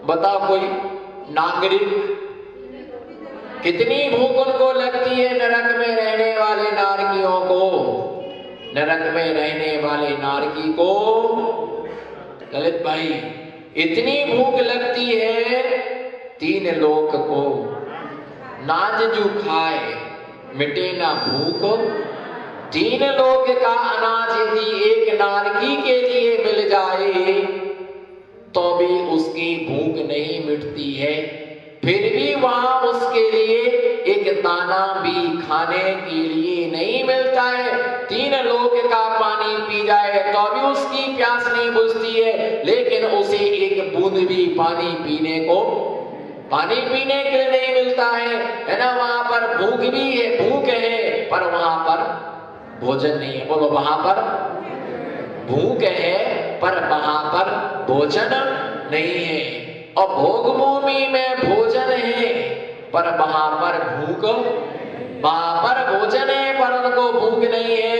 बताओ कोई नागरिक कितनी भूख उनको लगती है नरक में रहने वाले नारकियों को, नरक में रहने वाले नारकी को। ललित भाई इतनी भूख लगती है 3 लोक को, नाज जो खाए मिटे ना भूख। 3 लोक का अनाज यदि एक नारकी के लिए मिल जाए तो भी उसकी भूख नहीं मिटती है, फिर भी वहां उसके लिए एक दाना भी खाने के लिए नहीं मिलता है। 3 लोक का पानी पी जाए तो भी उसकी प्यास नहीं बुझती है, लेकिन उसे एक बूंद भी पानी पीने के लिए नहीं मिलता है ना। वहां पर भूख भी है, भूख है, पर वहां पर भोजन नहीं है। बोलो वहां पर भूख है पर वहां पर भोजन नहीं है। और भोग भूमि में भोजन है पर वहां पर भूख, वहां पर भोजन है पर उनको भूख नहीं है।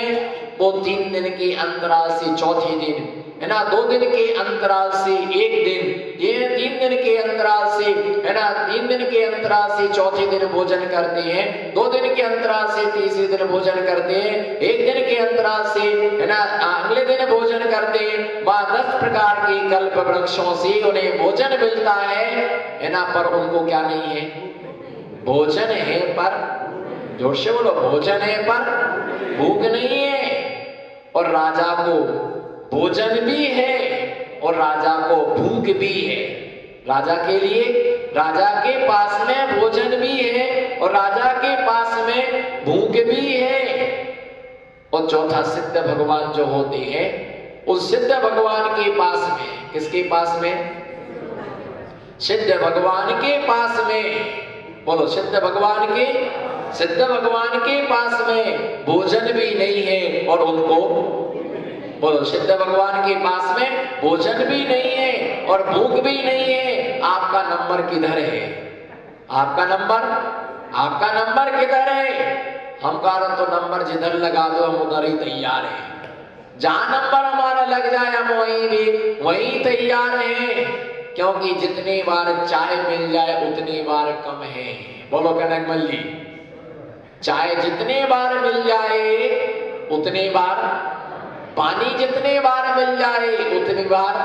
वो 3 दिन के अंतराल से चौथे दिन है ना, 2 दिन के अंतराल से 1 दिन, ये 3 दिन के अंतराल से है ना, 3 दिन के अंतराल से चौथे दिन भोजन करते हैं, 2 दिन के अंतराल से तीसरे दिन भोजन करते हैं, 1 दिन के अंतराल से है ना अगले दिन भोजन करते हैं। वहां 10 प्रकार के कल्प वृक्षों से उन्हें भोजन मिलता है ना, पर उनको क्या नहीं है? भोजन है पर, जोर से बोलो, भोजन है पर भूख नहीं है। और राजा को भोजन भी है और राजा को भूख भी है। राजा के लिए, राजा के पास में भोजन भी है और राजा के पास में भूख भी है। और चौथा सिद्ध भगवान जो होते हैं, उस सिद्ध भगवान के पास में, किसके पास में? सिद्ध भगवान के पास में। बोलो सिद्ध भगवान के पास में भोजन भी नहीं है और उनको, बोलो सिद्ध भगवान के पास में भोजन भी नहीं है और भूख भी नहीं है। आपका नंबर किधर है? आपका नंबर किधर है? हम कह तो नंबर जिधर लगा दो हम उधर ही तैयार हैं। जहां नंबर हमारा लग जाए हम वहीं तैयार हैं, क्योंकि जितनी बार चाय मिल जाए उतनी बार कम है। बोलो कनकमल जी, चाय जितने बार मिल जाए उतनी बार, पानी जितने बार मिल जाए उतनी बार,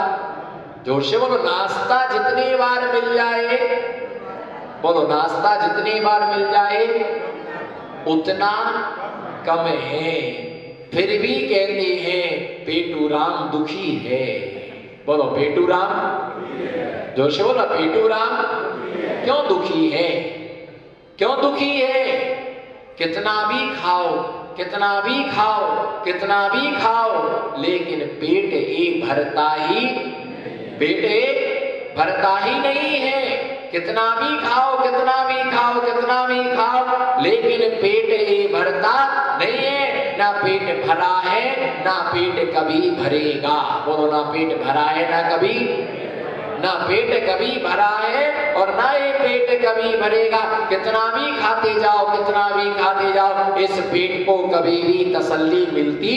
जोर से बोलो, नाश्ता जितनी बार मिल जाए, बोलो नाश्ता जितनी बार मिल जाए उतना कम है। फिर भी कहते हैं पेटूराम दुखी है। बोलो पेटूराम, जोर से बोलो पेटूराम क्यों दुखी है? क्यों दुखी है? कितना भी खाओ, कितना भी खाओ, कितना भी खाओ, लेकिन पेट एक भरता ही नहीं है। कितना भी खाओ, कितना भी खाओ, कितना भी खाओ, लेकिन पेट एक भरता नहीं है। ना पेट भरा है ना पेट कभी भरेगा। बोलो ना पेट भरा है ना पेट कभी भरा है और ना ये पेट कभी भरेगा। कितना भी खाते जाओ, कितना भी खाते जाओ, इस पेट को कभी भी तसल्ली मिलती,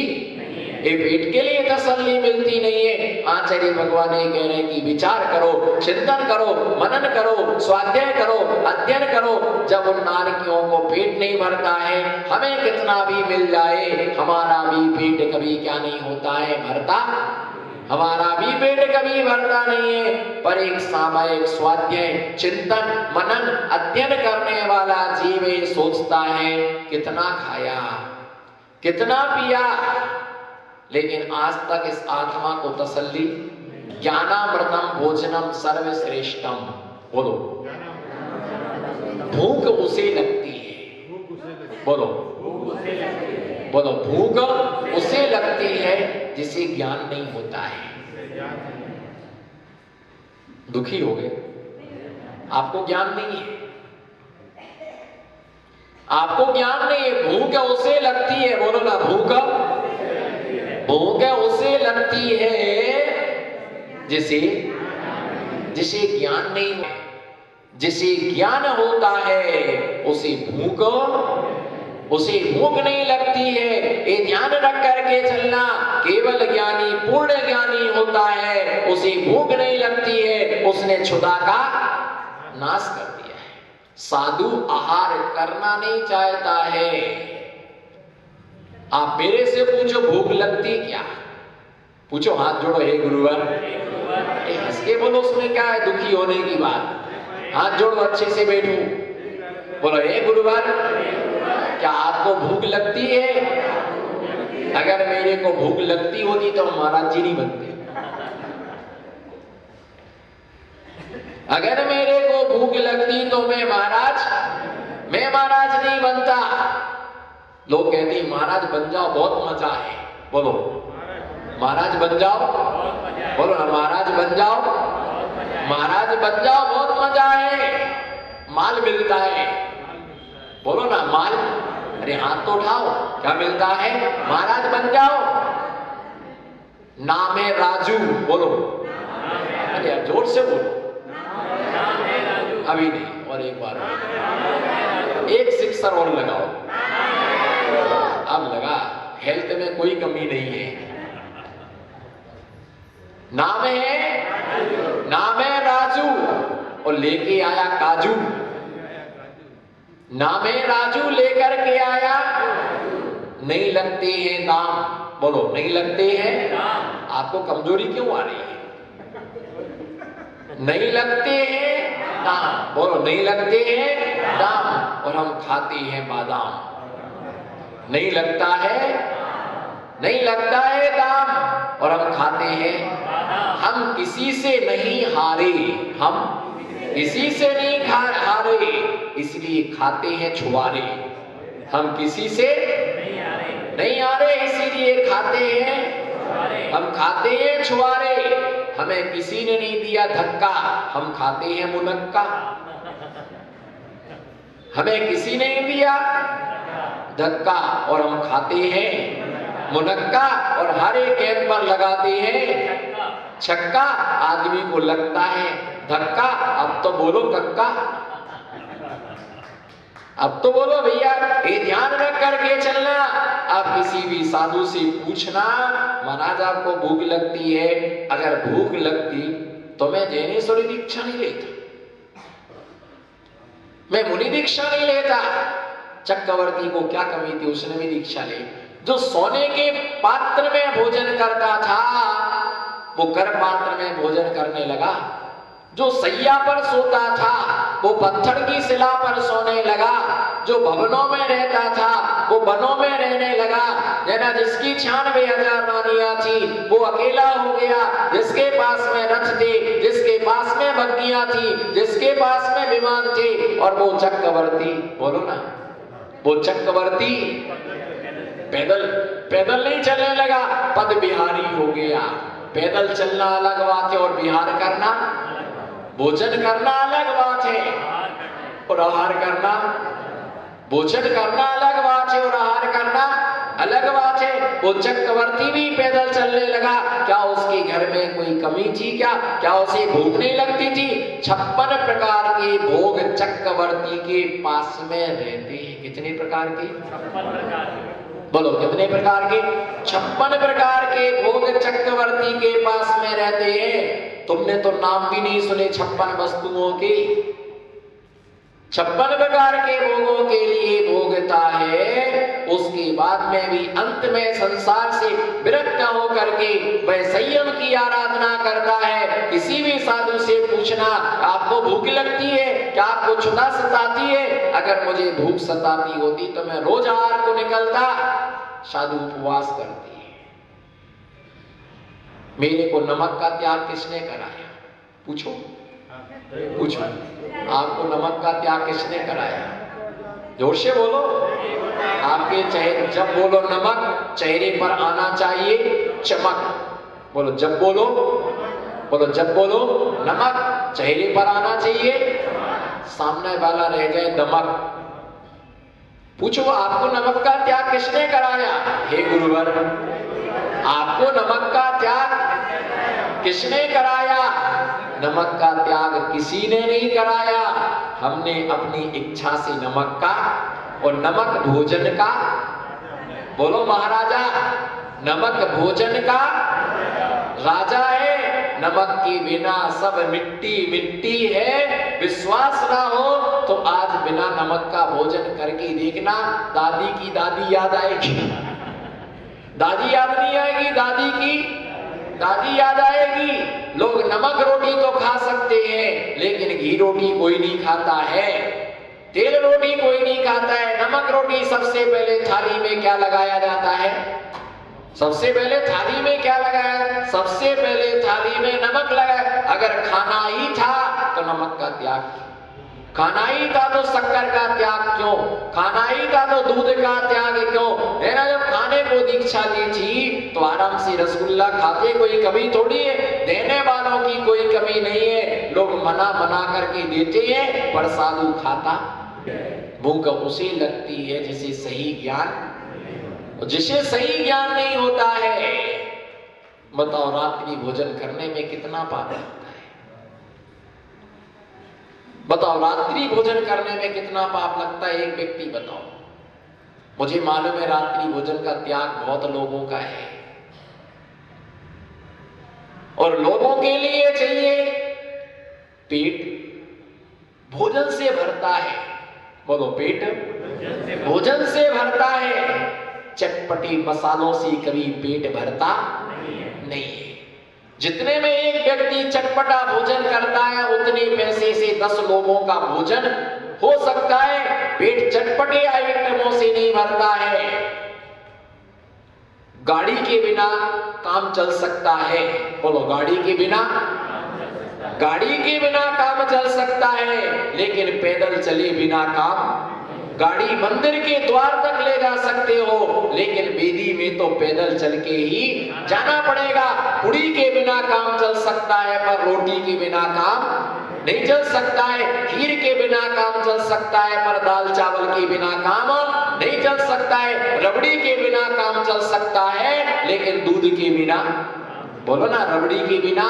ये पेट के लिए तसल्ली मिलती नहीं है। आचार्य भगवान ये कह रहे हैं कि विचार करो, चिंतन करो, मनन करो, स्वाध्याय करो, अध्ययन करो। जब उन नारकियों को पेट नहीं भरता है, हमें कितना भी मिल जाए, हमारा भी पेट कभी क्या नहीं होता है? भरता। हमारा भी पेट कभी भरता नहीं है। पर एक सामायिक स्वाध्याय, चिंतन, मनन, अध्ययन करने वाला जीव ये सोचता है कितना खाया, कितना पिया, लेकिन आज तक इस आत्मा को तसल्ली, ज्ञानामृतम भोजनम सर्वश्रेष्ठम। बोलो भूख उसे लगती है। बोलो भूख उसे लगती है जिसे ज्ञान नहीं होता है। दुखी हो गए, आपको ज्ञान नहीं है, आपको ज्ञान नहीं है। भूख उसे लगती है, बोलो ना, भूख उसे लगती है जिसे ज्ञान नहीं है। जिसे ज्ञान होता है उसे भूख उसे भूख नहीं लगती है। ये ध्यान रख करके चलना, केवल ज्ञानी पूर्ण ज्ञानी होता है, उसे भूख नहीं लगती है, उसने क्षुधा का नाश कर दिया है। साधु आहार करना नहीं चाहता है। आप मेरे से पूछो भूख लगती क्या, पूछो, हाथ जोड़ो, हे गुरुवर, हंस के बोलो, उसमें क्या है दुखी होने की बात, हाथ जोड़ो, अच्छे से बैठो, बोलो हे गुरुवर, क्या आपको भूख लगती है? अगर मेरे को भूख लगती होती तो महाराज जी नहीं बनते। अगर मेरे को भूख लगती तो मैं महाराज नहीं बनता। लोग कहते हैं महाराज बन जाओ, बहुत मजा है, बोलो महाराज बन जाओ, बोलो ना महाराज बन जाओ, महाराज बन जाओ, बहुत मजा है, माल मिलता है, बोलो ना माल, अरे हाथ तो उठाओ, क्या मिलता है? महाराज बन जाओ। नाम है राजू, बोलो, अरे यार जोर से बोलो, अभी नहीं, और एक बार, एक सिक्सर और लगाओ, अब लगा, हेल्थ में कोई कमी नहीं है। नाम है राजू, और लेके आया काजू, नाम है राजू, लेकर के आया, नहीं लगते हैं दाम, बोलो नहीं लगते हैं। आपको कमजोरी क्यों आ रही है? नहीं लगते हैं दाम, बोलो नहीं लगते हैं दाम, और हम खाते हैं बादाम। नहीं लगता है दाम, और हम खाते हैं। हम किसी से नहीं हारे, हम किसी से नहीं हारे, इसलिए खाते हैं छुआरे। हम किसी से नहीं हारे, इसीलिए खाते हैं, हम खाते हैं छुआरे। हमें किसी ने नहीं दिया धक्का, हम खाते हैं मुनक्का। हमें किसी ने नहीं दिया धक्का, और हम खाते हैं मुनक्का, और हर एक गेंद पर लगाते हैं छक्का। आदमी को लगता है धक्का, अब तो बोलो कक्का, अब तो बोलो भैया। ये ध्यान रख करके चलना। आप किसी भी साधु से पूछना, महाराज आपको भूख लगती है? अगर भूख लगती तो मैं जैनेश्वरी दीक्षा नहीं लेता, मैं मुनि दीक्षा नहीं लेता। चक्रवर्ती को क्या कमी थी, उसने भी दीक्षा ली। जो सोने के पात्र में भोजन करता था, वो कर पात्र में भोजन करने लगा। जो सैया पर सोता था, वो पत्थर की शिला पर सोने लगा। जो भवनों में रहता था, वो वनों में रहने लगा। जना जिसकी 96,000 रानियां थी, वो अकेला हो गया। जिसके पास में रथ थे, जिसके पास में बग्गियां थी, जिसके पास में विमान थे, और वो चक्रवर्ती, बोलो ना, वो चक्रवर्ती पैदल नहीं चलने लगा, पद बिहारी हो गया। पैदल चलना अलग बात है, और बिहार करना, भोजन करना अलग बात है, और आहार करना, भोजन करना अलग बात है, और आहार करना अलग बात है। वो चक्रवर्ती भी पैदल चलने लगा। क्या उसके घर में कोई कमी थी? क्या उसे भूख नहीं लगती थी? 56 प्रकार के भोग चक्रवर्ती के पास में रहते हैं। कितने प्रकार के? 56 प्रकार के। बोलो कितने प्रकार के? 56 प्रकार के भोग चक्रवर्ती के पास में रहते हैं। तुमने तो नाम भी नहीं सुने 56 वस्तुओं के। 56 प्रकार के भोगों के लिए भोगता है। उसके बाद में भी अंत में संसार से विरक्त होकर के वह संयम की आराधना करता है। किसी भी साधु से पूछना, आपको भूख लगती है क्या? आपको क्षुधा सताती है? अगर मुझे भूख सताती होती तो मैं रोज आहार को निकलता। साधु उपवास करती है। मेरे को नमक का त्याग किसने कराया? पूछो आपको नमक का त्याग किसने कराया? जोर से बोलो। आपके चेहरे, जब बोलो नमक, चेहरे पर आना चाहिए चमक। बोलो जब बोलो नमक, चेहरे पर आना चाहिए, सामने वाला रह जाए दमक। पूछो आपको नमक का त्याग किसने कराया? हे गुरुवर, आपको नमक का त्याग किसने कराया? नमक का त्याग किसी ने नहीं कराया। हमने अपनी इच्छा से नमक का और नमक भोजन का, बोलो महाराजा, नमक भोजन का राजा है। नमक के बिना सब मिट्टी मिट्टी है। विश्वास ना हो तो आज बिना नमक का भोजन करके देखना, दादी की दादी याद आएगी। दादी याद नहीं आएगी, दादी की दादी याद आएगी। लोग नमक रोटी तो खा सकते हैं, लेकिन घी रोटी कोई नहीं खाता है, तेल रोटी कोई नहीं खाता है। नमक रोटी सबसे पहले थाली में क्या लगाया जाता है? सबसे पहले थाली में क्या लगाया? सबसे पहले थाली में नमक लगाया। अगर खाना ही था तो नमक का त्याग, खाना ही था तो शक्कर का त्याग क्यों? खाना ही था तो दूध का त्याग क्यों? है ना, जब खाने को दीक्षा दी थी तो आराम से रसगुल्ला खाते, कोई कमी थोड़ी है, देने वालों की कोई कमी नहीं है। लोग मना मना करके देते हैं, पर साधु खाता। भूख उसे लगती है जिसे सही ज्ञान, जिसे सही ज्ञान नहीं होता है। बताओ रात्रि भोजन करने में कितना पाप लगता है? बताओ रात्रि भोजन करने में कितना पाप लगता है? एक व्यक्ति बताओ। मुझे मालूम है रात्रि भोजन का त्याग बहुत लोगों का है, और लोगों के लिए चाहिए पेट भोजन से भरता है। बोलो, पेट भोजन से भरता है, चटपटी मसालों से कभी पेट भरता नहीं है। जितने में एक व्यक्ति चटपटा भोजन करता है, उतने पैसे से 10 लोगों का भोजन हो सकता है। पेट चटपटे आइटमों से नहीं भरता है। गाड़ी के बिना काम चल सकता है। बोलो, गाड़ी के बिना, गाड़ी के बिना काम चल सकता है, लेकिन पैदल चले बिना काम, गाड़ी मंदिर के द्वार तक ले जा सकते हो, लेकिन वेदी में तो पैदल चल के ही जाना पड़ेगा। पूड़ी के बिना काम चल सकता है, पर रोटी के बिना काम नहीं चल सकता है। खीर के बिना काम चल सकता है, पर दाल चावल के बिना काम नहीं चल सकता है। रबड़ी के बिना काम चल सकता है, लेकिन दूध के बिना, बोलो ना, रबड़ी के बिना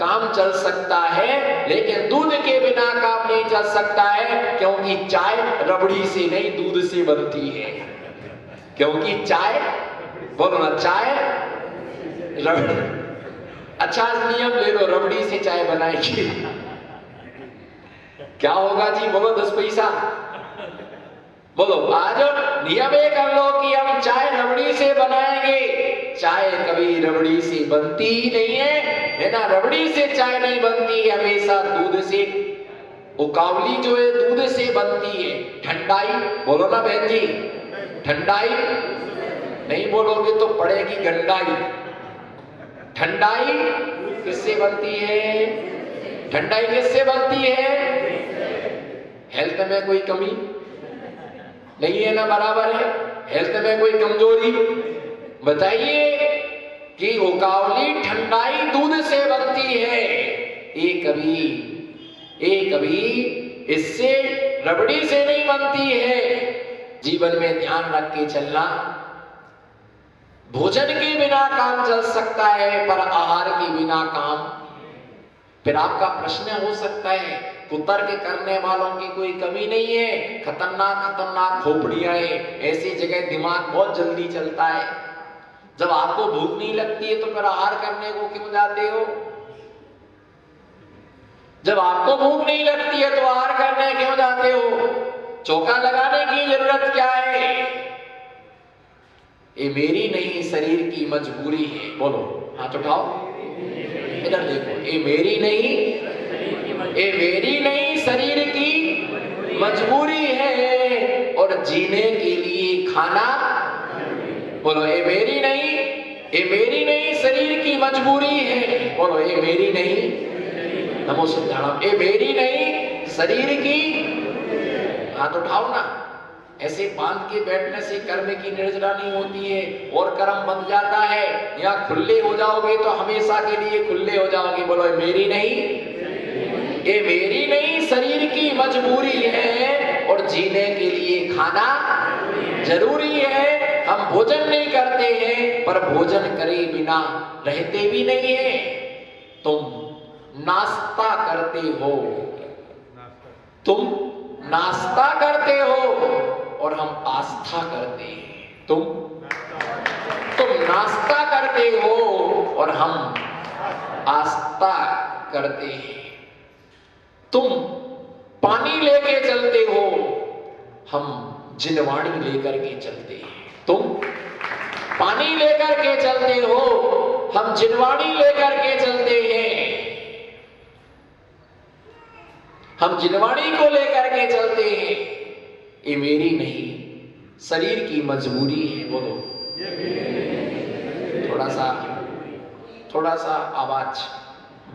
काम चल सकता है, लेकिन दूध के बिना काम नहीं चल सकता है। क्योंकि चाय रबड़ी से नहीं, दूध से बनती है। क्योंकि चाय, बोलो ना, चाय रबड़ी, अच्छा नियम ले लो, रबड़ी से चाय बनाएगी, क्या होगा जी? बोलो 10 पैसा। बोलो, आज नियम ये कर लो कि हम चाय रबड़ी से बनाएंगे। चाय कभी रबड़ी से बनती ही नहीं है ना, रबड़ी से चाय नहीं बनती, हमेशा दूध से। उकावली जो है दूध से बनती है। ठंडाई, बोलो ना बहन जी, ठंडाई नहीं बोलोगे तो पड़ेगी गंडाई। ठंडाई किससे बनती है? ठंडाई किससे बनती है? हेल्थ में कोई कमी नहीं है ना, बराबर है। हेल्थ में कोई कमजोरी बताइए कि उकावली ठंडाई दूध से बनती है। एक कभी इससे रबड़ी से नहीं बनती है। जीवन में ध्यान रख के चलना, भोजन के बिना काम चल सकता है, पर आहार के बिना काम। फिर आपका प्रश्न हो सकता है, कुतर्क करने वालों की कोई कमी नहीं है, खतरनाक खोपड़ियां है, ऐसी जगह दिमाग बहुत जल्दी चलता है। जब आपको भूख नहीं लगती है तो फिर आहार करने को क्यों जाते हो? जब आपको भूख नहीं लगती है तो आहार करने क्यों जाते हो? चौका लगाने की जरूरत क्या है? ये मेरी नहीं शरीर की मजबूरी है। बोलो, हाथ उठाओ, इधर देखो। ये मेरी नहीं शरीर की मजबूरी है, और जीने के लिए खाना, बोलो, ये मेरी नहीं शरीर की मजबूरी है। बोलो, ये मेरी नहीं, नमो सिद्धाराम, ये मेरी नहीं शरीर की, हाथ उठाओ ना। ऐसे बांध के बैठने से कर्म की निर्जरा नहीं होती है और कर्म बंध जाता है। यहाँ खुले हो जाओगे तो हमेशा के लिए खुले हो जाओगे। बोलो, ये मेरी नहीं शरीर की मजबूरी है, और जीने के लिए खाना जरूरी है। हम भोजन नहीं करते हैं, पर भोजन करे बिना रहते भी नहीं है। तुम नाश्ता करते हो, और हम आस्था करते हैं। तुम नाश्ता करते हो और हम आस्था करते हैं। तुम पानी लेके चलते हो, हम जिनवाणी लेकर के चलते हैं। तुम पानी लेकर के चलते हो, हम जिनवाणी लेकर के चलते हैं। हम जिनवाणी को लेकर के चलते हैं। ये मेरी नहीं, शरीर की मजबूरी है। बोलो, थोड़ा सा आवाज,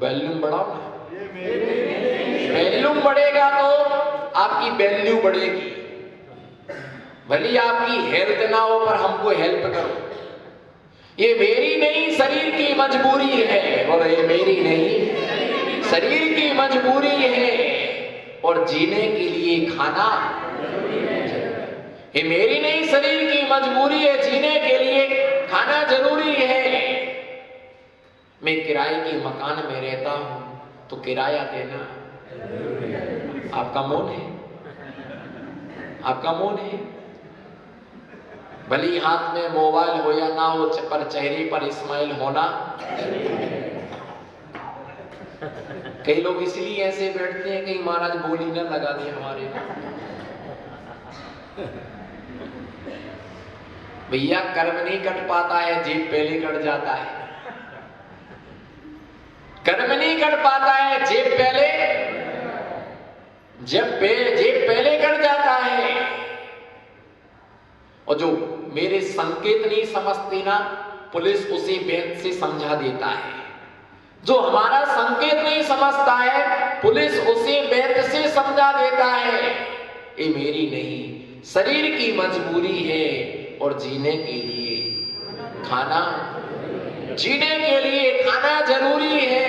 वॉल्यूम बढ़ाओ ना। वॉल्यूम बढ़ेगा तो आपकी वैल्यू बढ़ेगी। भले आपकी हेल्थ ना हो पर हमको हेल्प करो। ये मेरी नहीं, शरीर की मजबूरी है। बोलो, ये मेरी नहीं, शरीर की मजबूरी है। और जीने के लिए खाना, ये मेरी नहीं, शरीर की मजबूरी है। जीने के लिए खाना जरूरी है। मैं किराए की मकान में रहता हूं तो किराया देना आपका मौन है, आपका मौन है। भली हाथ में मोबाइल हो या ना हो, पर चेहरे पर स्माइल होना। कई लोग इसलिए ऐसे बैठते हैं कि महाराज बोली ना लगा दे हमारे। भैया कर्म नहीं कट पाता है, जेब पहले कट जाता है। कर्म नहीं कट पाता है, जेब पहले, जेब पहले कट जाता है। और जो मेरे संकेत नहीं समझती ना, पुलिस उसे बैंक से समझा देता है। जो हमारा संकेत नहीं समझता है, पुलिस उसे बैंक से समझा देता है। ये मेरी नहीं, शरीर की मजबूरी है। और जीने के लिए खाना, जीने के लिए खाना जरूरी है।